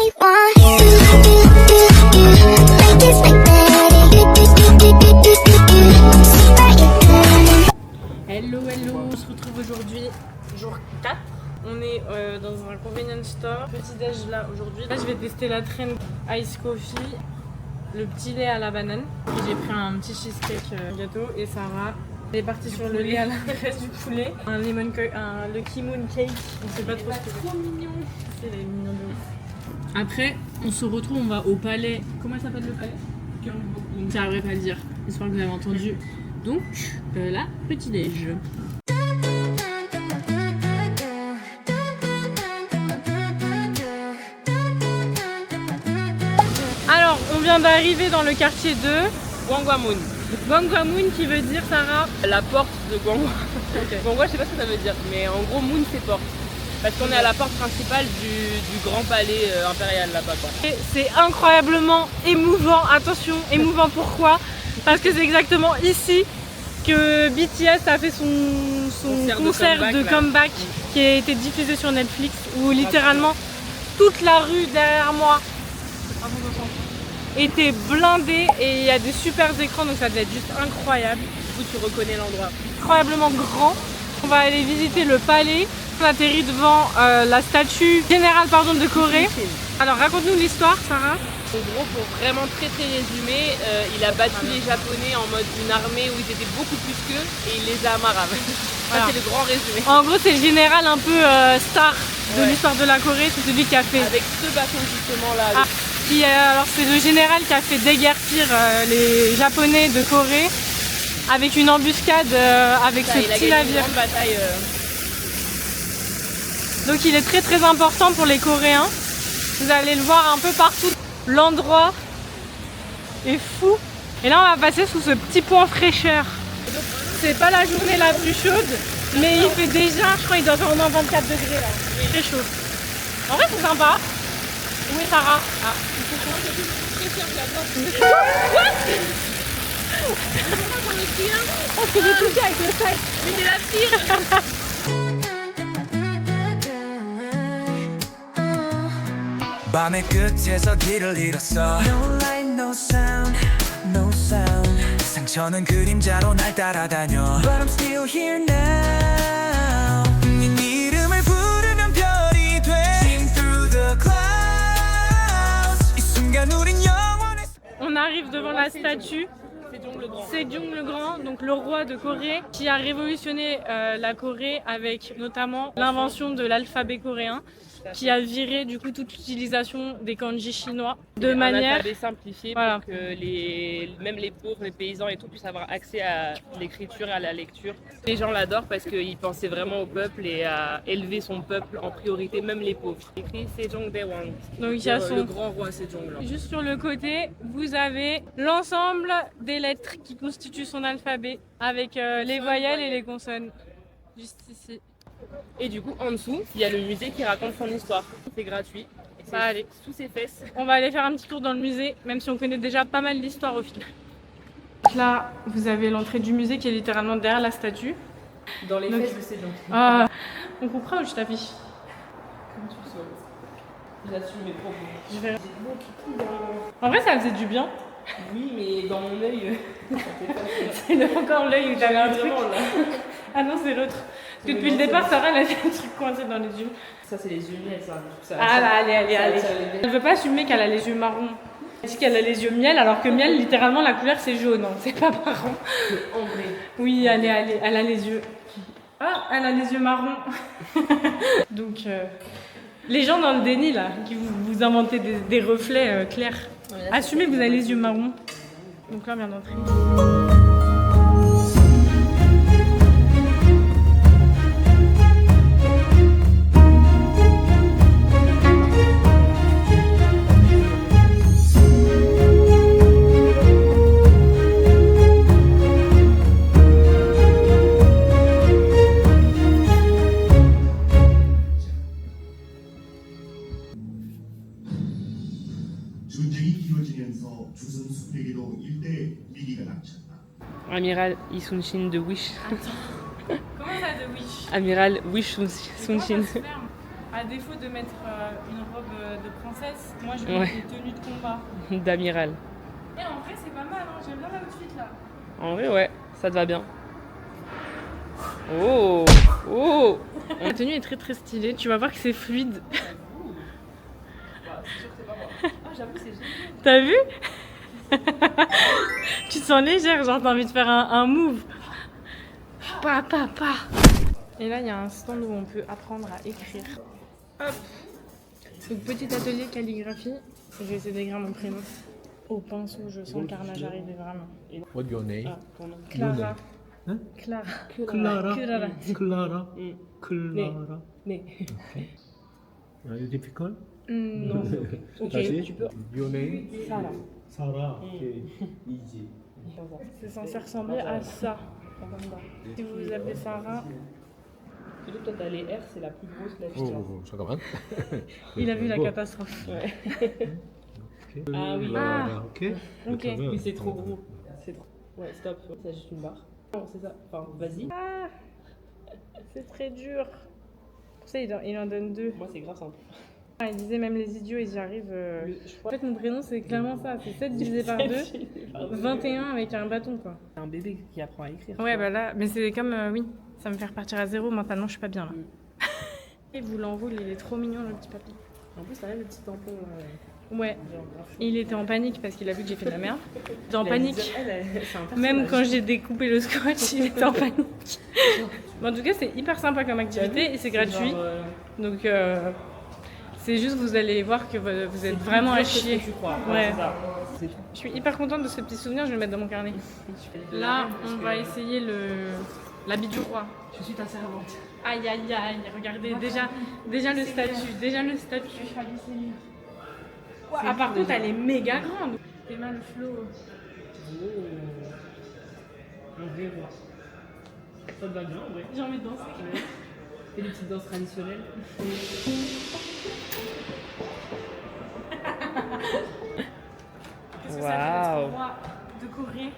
I want you, like this, like that. Hello, on se retrouve aujourd'hui, jour 4. On est dans un convenience store. Petit déj là aujourd'hui. Là je vais tester la trend Ice Coffee, le petit lait à la banane. J'ai pris un petit cheesecake gâteau et Sarah est partie sur le lait à la graisse du poulet. Un Lucky Moon cake. On sait pas trop ce que c'est. Trop mignon. C'est mignon de ouf. Après on se retrouve, on va au palais. Comment il s'appelle le palais? J'arriverai pas à le dire. J'espère que vous avez entendu. Donc là, petit déj. Alors, on vient d'arriver dans le quartier de Gwangwamun. Gwangwamun, qui veut dire, Sarah? La porte de Gwangwa. Okay. Gwangwa, je sais pas ce que ça veut dire, mais en gros, Moon c'est porte. Parce qu'on est à la porte principale du grand palais impérial là-bas. C'est incroyablement émouvant. Attention, émouvant pourquoi? Parce que c'est exactement ici que BTS a fait son concert de comeback qui a été diffusé sur Netflix, où littéralement toute la rue derrière moi était blindée et il y a des super écrans, donc ça devait être juste incroyable. Du coup tu reconnais l'endroit. Incroyablement grand. On va aller visiter le palais. On atterrit devant la statue générale de Corée. Alors raconte-nous l'histoire, Sarah. En gros, pour vraiment très résumer, il a battu les Japonais en mode une armée où ils étaient beaucoup plus qu'eux et il les a amarrés. Ça c'est le grand résumé. En gros c'est le général un peu star de l'histoire de la Corée, c'est celui qui a fait... Avec ce bateau justement là. Alors c'est le général qui a fait déguerpir les Japonais de Corée avec une embuscade avec ce petit navire. Une grande bataille. Donc il est très très important pour les Coréens. Vous allez le voir un peu partout. L'endroit est fou. Et là on va passer sous ce petit pont fraîcheur. C'est pas la journée la plus chaude, mais il fait déjà, je crois il doit faire au moins 24 degrés là. C'est très chaud. En vrai c'est sympa. Où est Sarah? Ah. Parce que j'ai touché avec le sac. Mais c'est la pire. 밤의 끝에서 길을 잃었어 No light, no sound, no sound 상처는 그림자로 날 따라다녀 But I'm still here now 네 이름을 부르면 별이 돼 Sing through the clouds 이 순간 우린 영원히 On arrive devant la statue Sejong le Grand, donc le roi de Corée, qui a révolutionné la Corée avec notamment l'invention de l'alphabet coréen, qui a viré du coup toute l'utilisation des kanji chinois de manière alphabet simplifié pour que même les pauvres, les paysans et tout puissent avoir accès à l'écriture et à la lecture. Les gens l'adorent parce qu'il pensait vraiment au peuple et à élever son peuple en priorité, même les pauvres. Écrit Sejong Daewon. Donc il y a le grand roi Sejong. Juste sur le côté, vous avez l'ensemble des lettres qui constituent son alphabet avec les voyelles et les consonnes. Juste ici. Et du coup, en dessous, il y a le musée qui raconte son histoire. C'est gratuit. Bah, allez, sous ses fesses. On va aller faire un petit tour dans le musée, même si on connaît déjà pas mal l'histoire au final. Là, vous avez l'entrée du musée qui est littéralement derrière la statue. Dans les fesses de Sejong. On comprend où je t'affiche. Comme tu le souhaites. J'assume mes propos. En vrai, ça faisait du bien. Oui, mais dans mon œil, c'est encore l'œil où t'avais un truc. Là. Ah non, c'est l'autre. Parce que depuis le départ, Sarah, elle a fait un truc coincé dans les yeux. Ça, c'est les yeux miel, ça. Ah bah, allez. Elle veut pas assumer qu'elle a les yeux marrons. Elle dit qu'elle a les yeux miel, alors que miel, littéralement, la couleur, c'est jaune. Hein. C'est pas marron. C'est ambré. Oui, allez, elle a les yeux. Ah, elle a les yeux marrons. Donc, les gens dans le déni, là, qui vous inventez des reflets clairs. Assumez que vous avez les yeux marrons. Donc là, on vient d'entrer. 전쟁이 길어지면서 조선 수군에게도 일대 위기가 닥쳤다. Amiral Yi Sun-shin de Wish. Comment ça de Wish? Amiral Wish Sun-shin. À défaut de mettre une robe de princesse, moi je mets des tenues de combat. D'amiral. Et en vrai, c'est pas mal, hein. J'aime bien l'outfit là. En vrai, ouais, ça te va bien. Oh, oh. La tenue est très très stylée, tu vas voir que c'est fluide. T'as vu? Tu te sens légère, genre t'as envie de faire un move. Pa. Et là, il y a un stand où on peut apprendre à écrire. Hop. Donc petit atelier calligraphie. Je vais essayer d'écrire mon prénom. Au pinceau, je sens le carnage arriver vraiment. What's your name? Clara. Hein? Clara. Clara. Clara. Clara. Clara. Mais. Are you difficult? Non. Ok, Vas-y. tu peux. Your name? Sarah. Sarah. Okay. Easy. C'est censé ressembler à ça. Si vous vous appelez Sarah, Surtout toi t'as les R, c'est la plus grosse lettre. Oh, 잠깐만. il a vu la catastrophe. Ouais. Okay. Ah oui. Clara, ok. Ok. Mais c'est trop gros. C'est trop. Ouais, stop. C'est juste une barre. Non, c'est ça. Enfin, vas-y. Ah, c'est très dur. Pour ça, il en donne 2. Moi, c'est grave simple. Il disait même les idiots, ils y arrivent. En fait, mon prénom, c'est clairement ça. C'est 7 divisé par 2, 21 avec un bâton, quoi. C'est un bébé qui apprend à écrire. Ouais, bah là, mais c'est comme, oui, ça me fait repartir à zéro. Mentalement, je suis pas bien là. Il vous l'enroule, il est trop mignon, le petit papy. En plus, t'as même le petit tampon là. Ouais, Genre, grave chou. il était en panique parce qu'il a vu que j'ai fait de la merde. Il était en Elle panique. dit, c'est un personnage. Même quand j'ai découpé le scotch, il était en panique. Mais en tout cas, c'est hyper sympa comme activité et c'est gratuit. Genre, Donc, c'est juste, vous allez voir que vous êtes vraiment à plus dur que ce chier. que tu crois. Ouais. C'est ça. C'est tout. Je suis hyper contente de ce petit souvenir, je vais le mettre dans mon carnet. Là, on va essayer l'habit du roi. Je suis ta servante. Aïe, aïe, aïe, regardez, déjà le statut, Ah, par contre, elle est méga grande. C'est mal flow. Un vrai roi. Ça te va bien, en vrai. J'ai envie de danser. Fais des petites danses traditionnelles. Qu'est-ce que ça fait d'être roi de Corée?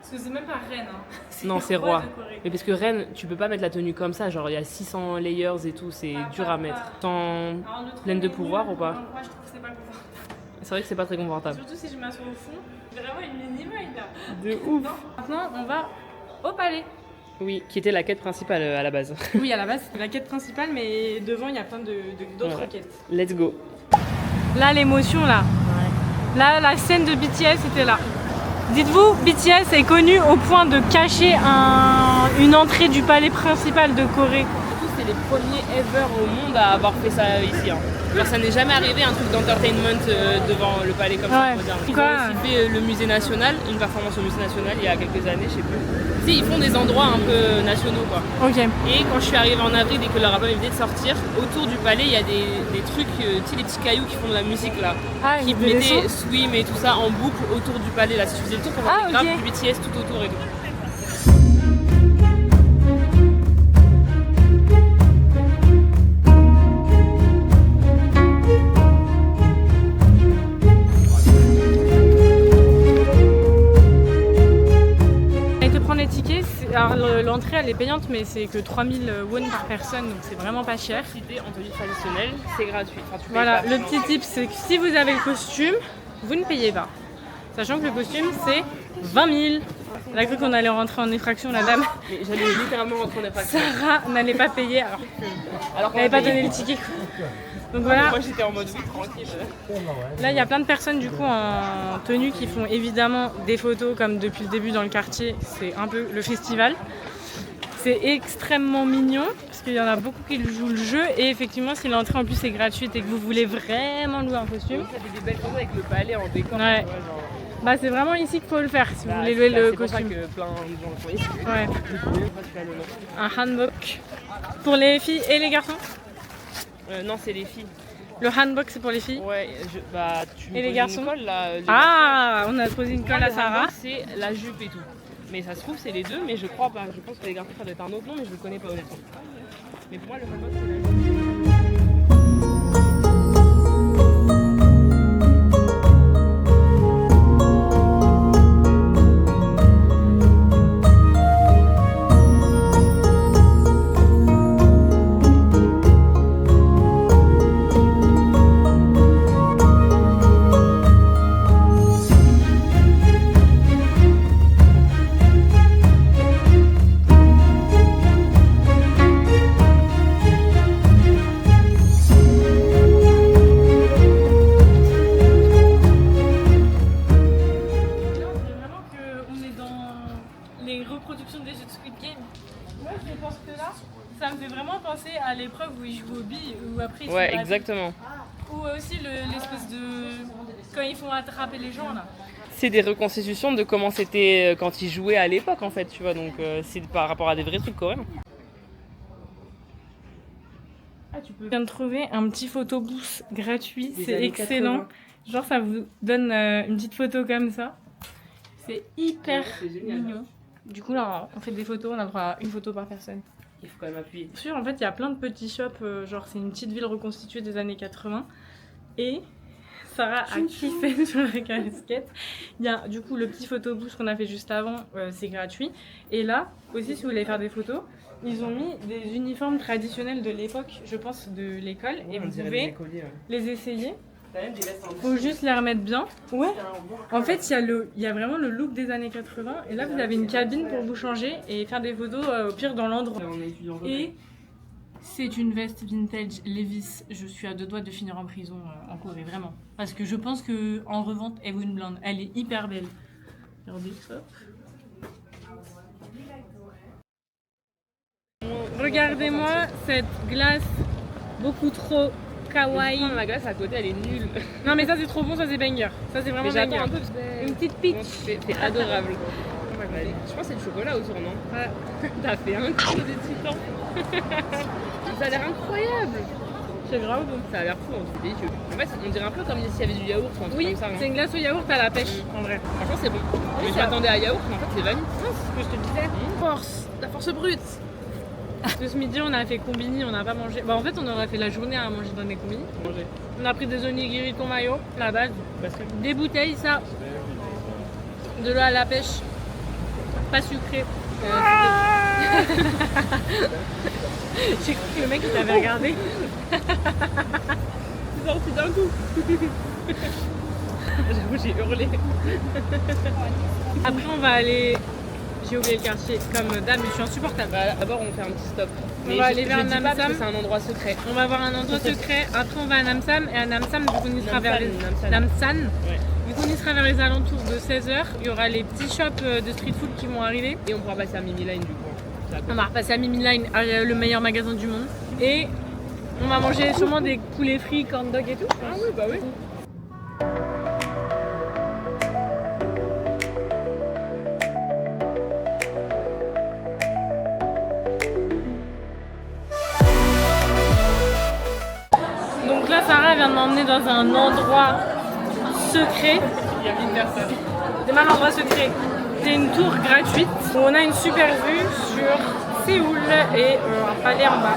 Parce que c'est même pas reine. Hein. Non, c'est roi. de Corée. Mais parce que reine, tu peux pas mettre la tenue comme ça. Genre, il y a 600 layers et tout. C'est dur à mettre. Tant Alors, le truc pleine de est pouvoir nul, ou pas? moi, je trouve que c'est pas confortable. C'est vrai que c'est pas très confortable. Surtout si je m'assois au fond. Vraiment une mini-maille là. De ouf. Maintenant, on va au palais. Oui, qui était la quête principale à la base. Oui, à la base, c'était la quête principale, mais devant, il y a plein d'autres Ouais. quêtes. Let's go. Là, l'émotion, là. Là, la scène de BTS était là. Dites-vous, BTS est connu au point de cacher une entrée du palais principal de Corée. Surtout, c'est les premiers ever au monde à avoir fait ça ici. Hein. Genre, ça n'est jamais arrivé un truc d'entertainment devant le palais comme ça. Ouais. Moderne. Ils Quoi ont aussi fait le musée national, une performance au musée national il y a quelques années, je sais plus. Tu sais, ils font des endroits un peu nationaux quoi. Ok. Et quand je suis arrivée en avril et que leur album venait de sortir, autour du palais il y a des trucs, tu sais, des petits cailloux qui font de la musique là. Ah, Qui il fait des mettaient sons. Swim et tout ça en boucle autour du palais là. Si tu faisais le tour, on Ah, voyait grave ok. du BTS tout autour et tout. On a été prendre les tickets. Alors, l'entrée, elle est payante, mais c'est que 3000 won par personne, donc c'est vraiment pas cher. Si t'es en tenue traditionnelle, c'est gratuit. Enfin, tu payes Voilà, pas. le petit tip, c'est que si vous avez le costume, vous ne payez pas. Sachant que le costume, c'est 20 000. Elle a cru qu'on allait rentrer en effraction, la dame. Mais j'allais littéralement rentrer en effraction. Sarah n'allait pas payer alors Alors qu'on qu'elle n'avait pas a payé. donné le ticket. Quoi. Donc voilà, Moi j'étais en mode oui, tranquille. là il y a plein de personnes du coup en tenue qui font évidemment des photos comme depuis le début dans le quartier. C'est un peu le festival. C'est extrêmement mignon parce qu'il y en a beaucoup qui jouent le jeu et effectivement si l'entrée en plus est gratuite et que vous voulez vraiment louer un costume, Ça fait des belles photos avec le palais en décor. Ouais. tu vois, genre. bah c'est vraiment ici qu'il faut le faire si vous Bah, voulez louer le c'est pour ça costume. que plein de gens le font. Ouais. Tu as le nom. Un handbook pour les filles et les garçons. Non, c'est les filles. Le handbook c'est pour les filles. Ouais, bah tu me Et les poses garçons une colle, là. Ah, on a posé une Moi, colle à le Sarah. handbag, c'est la jupe et tout. Mais ça se trouve, c'est les deux, mais je crois pas. Je pense que les garçons, ça doit être un autre nom, mais je le connais pas honnêtement. Mais pour moi, le handbag, c'est la jupe. après ils Ouais, font la- exactement. Ou aussi l'espèce de... Quand ils font attraper les gens là. C'est des reconstitutions de comment c'était quand ils jouaient à l'époque en fait, tu vois. Donc c'est par rapport à des vrais trucs coréens. Je viens de trouver un petit photobooth gratuit, Des c'est années excellent. 80. Genre ça vous donne une petite photo comme ça. C'est hyper C'est génial. mignon. Du coup là on fait des photos, on a droit à une photo par personne. Il faut quand même appuyer. Sûr, en fait il y a plein de petits shops, genre c'est une petite ville reconstituée des années 80. Et Sarah a kiffé sur la casquette. Il y a du coup le petit photobooth qu'on a fait juste avant, c'est gratuit. Et là aussi si vous voulez faire des photos, ils ont mis des uniformes traditionnels de l'époque, je pense, de l'école. Et vous pouvez les essayer. Faut juste les remettre bien. Ouais. En fait, il y a vraiment le look des années 80. Et là, vous avez une cabine pour vous changer et faire des photos au pire dans l'endroit. Et c'est une veste vintage Levi's. Je suis à deux doigts de finir en prison en Corée, vraiment. Parce que je pense que en revente, elle vaut une blinde. Elle est hyper belle. Regardez ça. Regardez-moi cette glace beaucoup trop kawaii. Non, la glace à côté elle est nulle. Non mais ça c'est trop bon, ça c'est banger. Ça c'est vraiment Mais j'attends banger. un peu parce que Une petite peach. c'est adorable. Ouais, je pense que c'est du chocolat autour, non? Ouais. T'as fait un kilo de titans. Ça a l'air incroyable. C'est grave bon. Ça a l'air fou, c'est délicieux. En fait, on dirait un peu comme s'il y avait du yaourt ou un truc Oui, comme ça. c'est une glace au yaourt à la pêche en vrai. Franchement, c'est bon. Mais je ça- m'attendais à yaourt, mais en fait, c'est vanille. C'est ce que je te disais. Force, la force brute. Ce midi on a fait combini, on n'a pas mangé. Bah en fait on aurait fait la journée à manger dans des combini. Manger. On a pris des onigiri con mayo, la base. Des bouteilles, ça. De l'eau à la pêche. Pas sucré. J'ai cru que le mec il t'avait regardé. C'est sorti d'un coup. J'avoue, j'ai hurlé. Après on va aller. J'ai oublié le quartier comme dame, mais je suis insupportable. Bah, d'abord, on fait un petit stop. On va aller vers je dis pas parce Namsam. que c'est un endroit secret. On va voir un endroit secret. Après on va à Namsam et à Namsam vu qu'on y sera vers les Namsan. Namsan. Ouais. Vu qu'on y sera vers les alentours de 16h, il y aura les petits shops de street food qui vont arriver. Et on pourra passer à Mimi Line du coup. C'est à côté. On va repasser à Mimi Line, le meilleur magasin du monde. Et on va manger sûrement des poulets frits, corn dog et tout. Ah oui, bah oui. Donc là, Sarah vient de m'emmener dans un endroit secret. Il y a une personne. C'est mal endroit secret. C'est une tour gratuite où on a une super vue sur Séoul et un palais en bas.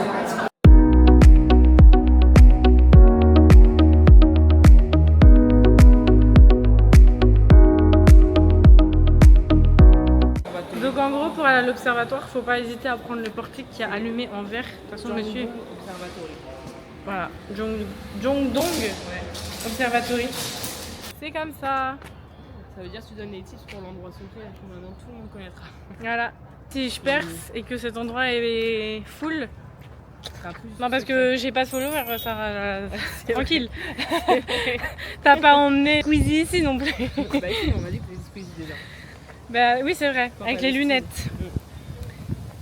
Donc en gros, pour aller à l'observatoire, faut pas hésiter à prendre le portique qui est allumé en vert. De toute façon, monsieur. Observatory. Voilà, Jongdong Observatory. C'est comme ça. Ça veut dire que tu donnes les titres pour l'endroit secret, là, maintenant tout le monde connaîtra. Voilà. Si je perce et que cet endroit est full. Ce sera plus Non, parce secret. que j'ai pas de follower, Sarah. Tranquille. T'as pas emmené Squeezie ici non plus. Bah si, on m'a dit que vous squeeze déjà. Bah oui, c'est vrai, Quand avec t'as les les lunettes. styles.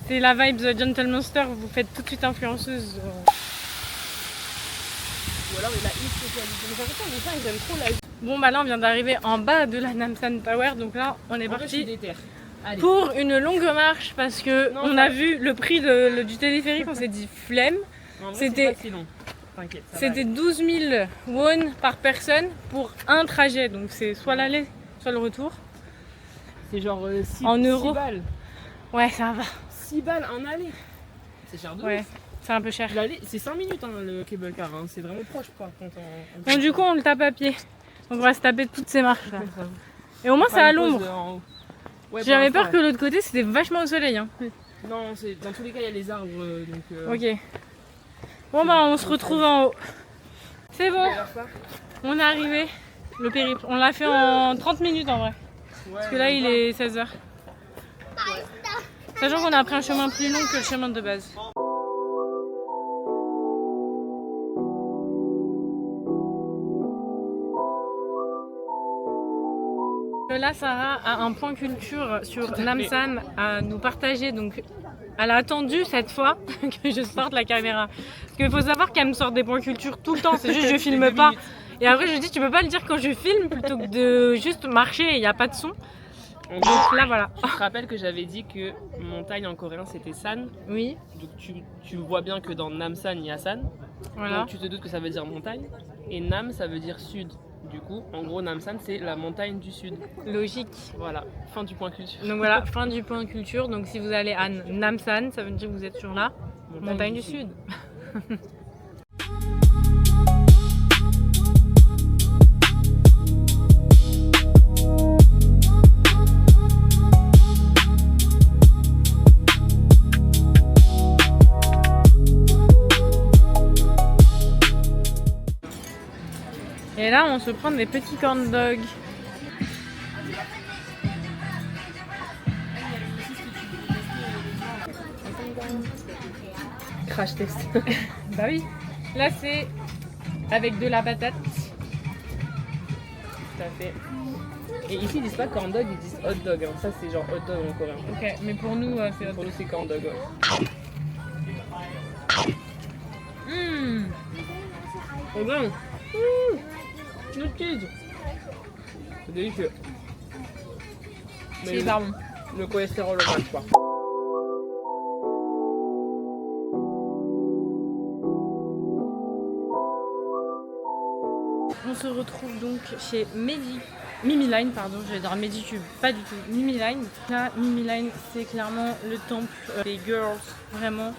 C'est la vibe The Gentle Monster, vous faites tout de suite influenceuse. Ou alors il a une spécialité. Mais par contre, les gens ils aiment trop la. Bon, bah là, on vient d'arriver en bas de la Namsan Tower, donc là, on est En vrai, je suis parti déter. Allez. pour une longue marche parce que Non, on ça a va. vu le prix du téléphérique, on s'est dit flemme. En vrai, c'était- c'est pas si long. T'inquiète. ça va C'était aller. 12 000 won par personne pour un trajet, donc c'est soit l'aller, soit le retour. C'est genre 6 En euros. balles. Ouais, ça va. 6 balles en aller. C'est cher de Ouais, ouf. c'est un peu cher. L'aller, c'est 5 minutes hein, le cable car. Hein. C'est vraiment proche par contre. Donc du coup, on le tape à pied. Donc on va se taper toutes ces marches là. ça. Et au moins, c'est à l'ombre. Ouais, J'avais pour peur l'instant, que l'autre côté, c'était vachement au soleil. Hein. ouais. Non, dans tous les cas, il y a les arbres donc. Ok. Bon bah, on se retrouve en haut. C'est bon, on est arrivé. Le périple. On l'a fait en 30 minutes en vrai. Parce que là, il est 16h. Sachant qu'on a pris un chemin plus long que le chemin de base. Là, Sarah a un point culture sur Namsan à nous partager. Donc, Elle a attendu cette fois que je sorte la caméra. Parce qu'il faut savoir qu'elle me sort des points culture tout le temps, c'est juste je filme pas. Et après je lui dis tu peux pas le dire quand je filme plutôt que de juste marcher et il n'y a pas de son. Donc là voilà. Je te rappelle que j'avais dit que montagne en coréen c'était san. Oui, Donc tu vois bien que dans Namsan il y a san. voilà. Donc tu te doutes que ça veut dire montagne. Et Nam ça veut dire sud. Du coup, en gros, Namsan c'est la montagne du sud. Logique. Voilà, fin du point culture. Donc voilà, fin du point culture. Donc si vous allez à Namsan, ça veut dire que vous êtes sur la montagne du Sud. Et là, on se prend des petits corn dogs. Crash test. Bah oui. Là, c'est avec de la patate. Tout à fait. Et ici ils disent pas corn dog, ils disent hot dog. Hein. Ça c'est genre hot dog en coréen. Ok, mais pour nous, c'est Pour nous c'est corn dog. Ouais. trop bon. Le cheese. C'est délicieux. C'est Mais hyper bon. le cholestérol au max quoi. On se retrouve donc chez Mimi Line, pardon, j'allais dire Medicube, pas du tout, Mimi Line. Là, Mimi Line, c'est clairement le temple des girls, vraiment.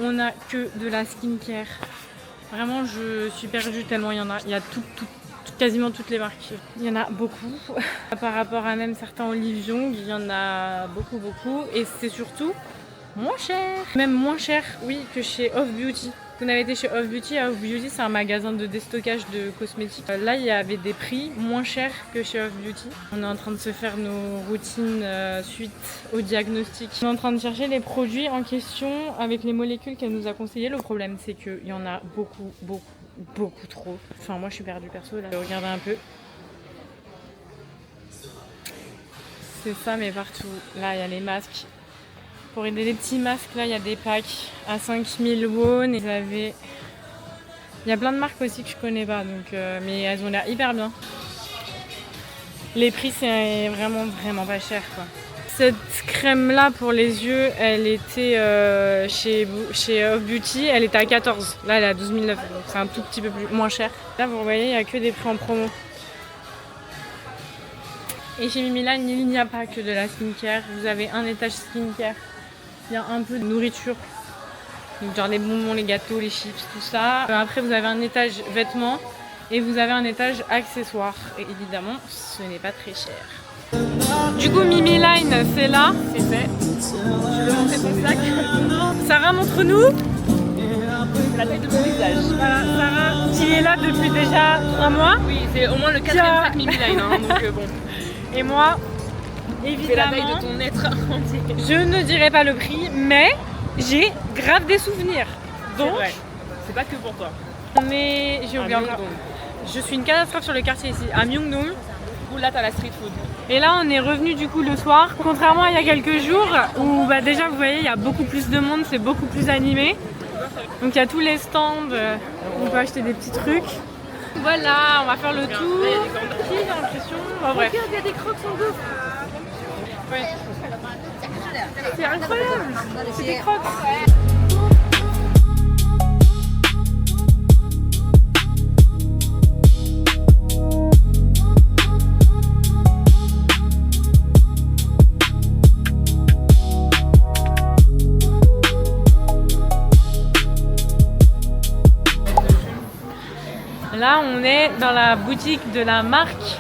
On a que de la skincare. Vraiment, je suis perdue tellement il y en a. Il y a quasiment toutes les marques. Il y en a beaucoup. Par rapport à même certains Olive Young, il y en a beaucoup. Et c'est surtout moins cher. Même moins cher, oui, que chez Off Beauty. Vous n'avez été chez Off Beauty. Off Beauty, c'est un magasin de déstockage de cosmétiques. Là, il y avait des prix moins chers que chez Off Beauty. On est en train de se faire nos routines suite au diagnostic. On est en train de chercher les produits en question avec les molécules qu'elle nous a conseillées. Le problème, c'est qu'il y en a beaucoup trop. Enfin, moi, je suis perdue perso. Là, regardez un peu. C'est ça, mais partout. Là, il y a les masques. Pour aider les petits masques, là, il y a des packs à 5000 won. Et vous avez... Il y a plein de marques aussi que je connais pas, donc, mais elles ont l'air hyper bien. Les prix, c'est vraiment pas cher, quoi. Cette crème-là pour les yeux, elle était chez Off Beauty, elle était à 14. Là, elle est à 12 900, donc c'est un tout petit peu moins cher. Là, vous voyez, il n'y a que des prix en promo. Et chez Mimi Line, il n'y a pas que de la skincare. Vous avez un étage skincare. Il y a un peu de nourriture. Donc genre les bonbons, les gâteaux, les chips, tout ça. Après, vous avez un étage vêtements. Et vous avez un étage accessoires. Et évidemment, ce n'est pas très cher. Du coup, Mimi Line, c'est là. C'est fait. Je vais montrer ton sac. Sarah, montre-nous. C'est la taille de mon visage. Voilà, Sarah, qui est là depuis déjà 3 mois. Oui, c'est au moins le 4e sac Mimi Line. Hein, donc bon. Et moi, C'est la évidemment, taille de ton être entier. je ne dirai pas le prix, mais j'ai grave des souvenirs. C'est Donc, vrai. C'est pas que pour toi. mais j'ai oublié encore. Je suis une catastrophe sur le quartier ici, à Myeongdong. Du coup, là, t'as la street food. Et là, on est revenu du coup le soir. Contrairement à il y a quelques jours, où bah, déjà, vous voyez, il y a beaucoup plus de monde, c'est beaucoup plus animé. Donc, il y a tous les stands, on peut acheter des petits trucs. Voilà, on va faire le tour. J'ai l'impression. Bon, bref. Regarde, il y a des crocs en gauche. Ouais. C'est incroyable. C'est des crocs. Là, on est dans la boutique de la marque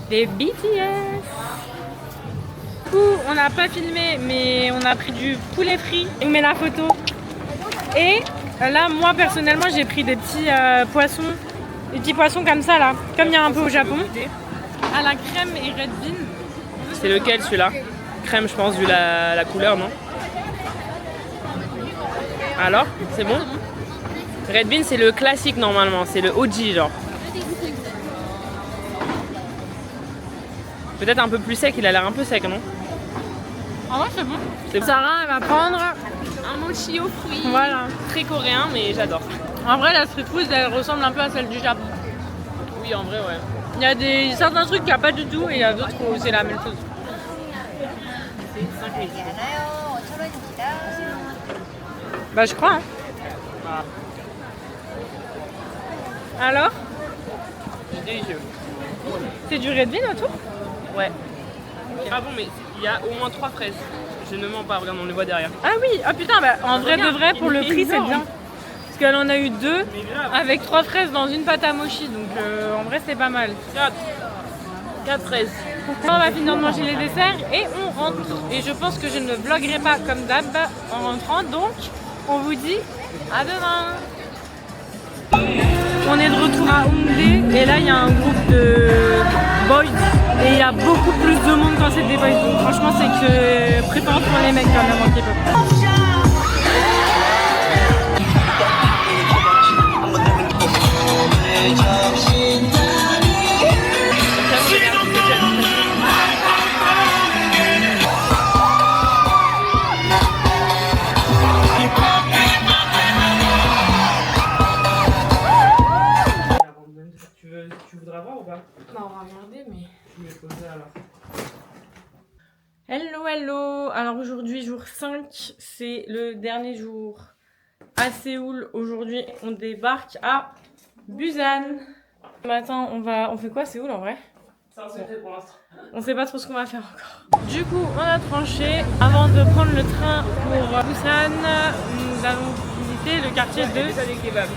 des BTS. Du coup, on n'a pas filmé, mais on a pris du poulet frit. On met la photo. Et là, moi, personnellement, j'ai pris des petits poissons. Des petits poissons comme ça, là. Comme il y a un peu au Japon. À la crème et red bean. C'est lequel celui-là? Crème, je pense, vu la couleur, non? Alors, c'est bon? Red bean, c'est le classique normalement, c'est le OG genre. Peut-être un peu plus sec, il a l'air un peu sec, non? En vrai, c'est bon. C'est bon. Sarah, elle va prendre. Un mochi aux fruits. Voilà. Très coréen, mais j'adore. En vrai, la street food, elle ressemble un peu à celle du Japon. Oui, en vrai, ouais. Il y a certains trucs qu'il n'y a pas du tout et il y a d'autres où c'est la même chose. C'est 5 000. Bah, je crois. Hein. Alors, C'est délicieux. c'est du Red Bean autour? Ouais. Ah bon, mais il y a au moins 3 fraises. Je ne mens pas, regarde, on les voit derrière. Ah oui, ah putain, bah, en vrai de Regarde, vrai, pour le il est prix, c'est énorme. bien. Parce qu'elle en a eu 2 Mais grave. avec 3 fraises dans une pâte à mochi, donc en vrai, c'est pas mal. 4 fraises. On va finir de manger les desserts et on rentre. Et je pense que je ne vloguerai pas comme d'hab en rentrant, donc on vous dit à demain. On est de retour à Hongdae et là il y a un groupe de boys et il y a beaucoup plus de monde quand c'est des boys. Donc franchement c'est que préférence pour les mecs quand même un petit peu. Tu voudras voir ou pas? On va regarder mais... Je vais poser alors. Hello hello. Alors aujourd'hui jour 5, c'est le dernier jour à Séoul. Aujourd'hui on débarque à Busan. Ce matin on fait quoi à Séoul en vrai? C'est un secret pour l'instant. On sait pas trop ce qu'on va faire encore. Du coup, on a tranché. Avant de prendre le train pour Busan, nous allons visiter le quartier de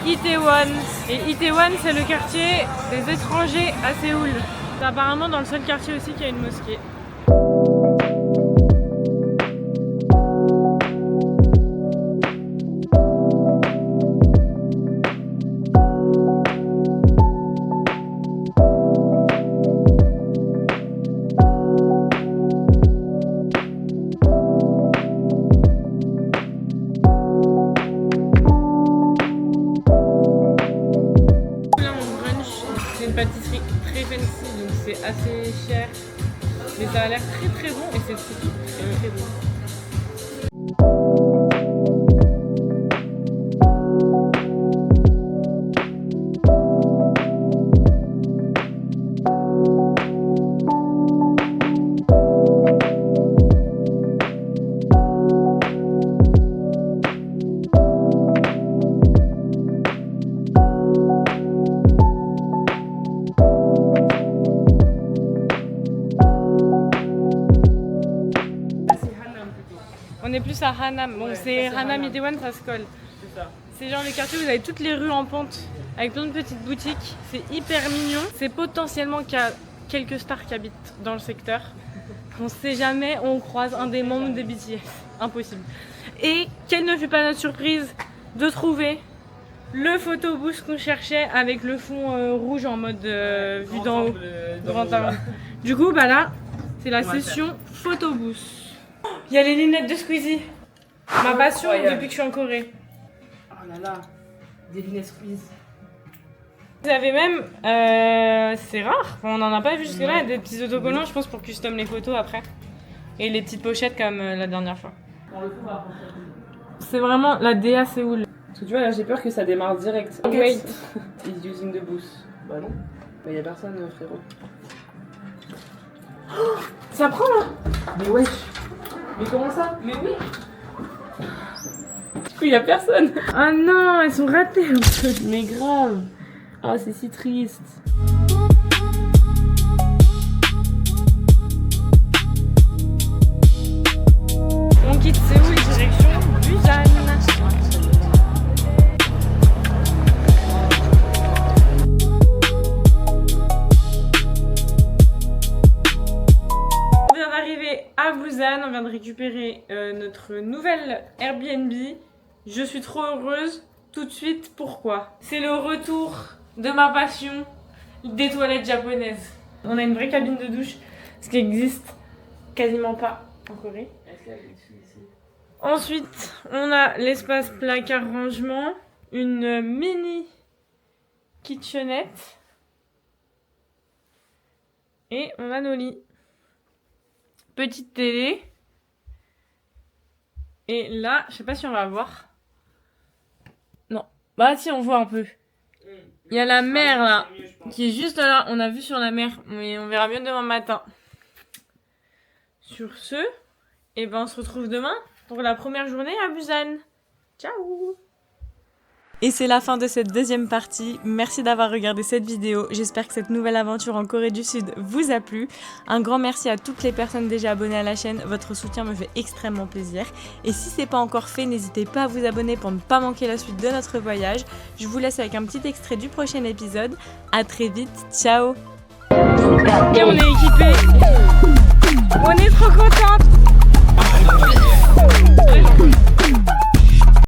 Itaewon. Et Itaewon, c'est le quartier des étrangers à Séoul. C'est apparemment dans le seul quartier aussi qu'il y a une mosquée. Pâtisserie très fancy, donc c'est assez cher, mais ça a l'air très très bon et c'est surtout très bon. On est plus à Hanam. Bon, Ouais, c'est ça, c'est Hanam Hanam. Itaewon, ça se colle. C'est ça. C'est genre le quartier où vous avez toutes les rues en pente avec plein de petites boutiques. C'est hyper mignon. C'est potentiellement qu'il y a quelques stars qui habitent dans le secteur. On sait jamais, on croise un des membres des BTS. Impossible. Et quelle ne fut pas notre surprise de trouver le photobooth qu'on cherchait avec le fond rouge en mode vue d'en haut. Grand angle. Du coup, bah là, c'est la session photobooth. Il y a les lunettes de Squeezie. Ma passion Incroyable. depuis que je suis en Corée. Oh là là, des lunettes squeeze. Vous avez même, c'est rare, on n'en a pas vu jusque là, des petits autocollants je pense pour custom les photos après. Et les petites pochettes comme la dernière fois. C'est vraiment la DA Séoul. Parce que tu vois, là j'ai peur que ça démarre direct. Wait. He's using the boost. Bah non. Bah y'a personne, frérot. Ça prend là. Mais wesh. Mais comment ça? Mais oui. Du coup, y'a personne. Ah non, elles sont ratées un peu. Mais grave. Ah, c'est si triste. On quitte Séoul direction Busan. On vient d'arriver à Busan, on vient de récupérer notre nouvelle Airbnb. Je suis trop heureuse. Tout de suite, pourquoi? C'est le retour de ma passion des toilettes japonaises. On a une vraie cabine de douche, ce qui existe quasiment pas en Corée. Ensuite, on a l'espace placard rangement, une mini kitchenette et on a nos lits. Petite télé Et là, je sais pas si on va voir. Non. Bah si, on voit un peu. Il y a la mer là, qui est juste là. On a vu sur la mer, mais on verra mieux demain matin. Sur ce, et ben on se retrouve demain pour la première journée à Busan. Ciao! Et c'est la fin de cette deuxième partie. Merci d'avoir regardé cette vidéo. J'espère que cette nouvelle aventure en Corée du Sud vous a plu. Un grand merci à toutes les personnes déjà abonnées à la chaîne. Votre soutien me fait extrêmement plaisir. Et si c'est pas encore fait, n'hésitez pas à vous abonner pour ne pas manquer la suite de notre voyage. Je vous laisse avec un petit extrait du prochain épisode. À très vite. Ciao! Et on est équipés.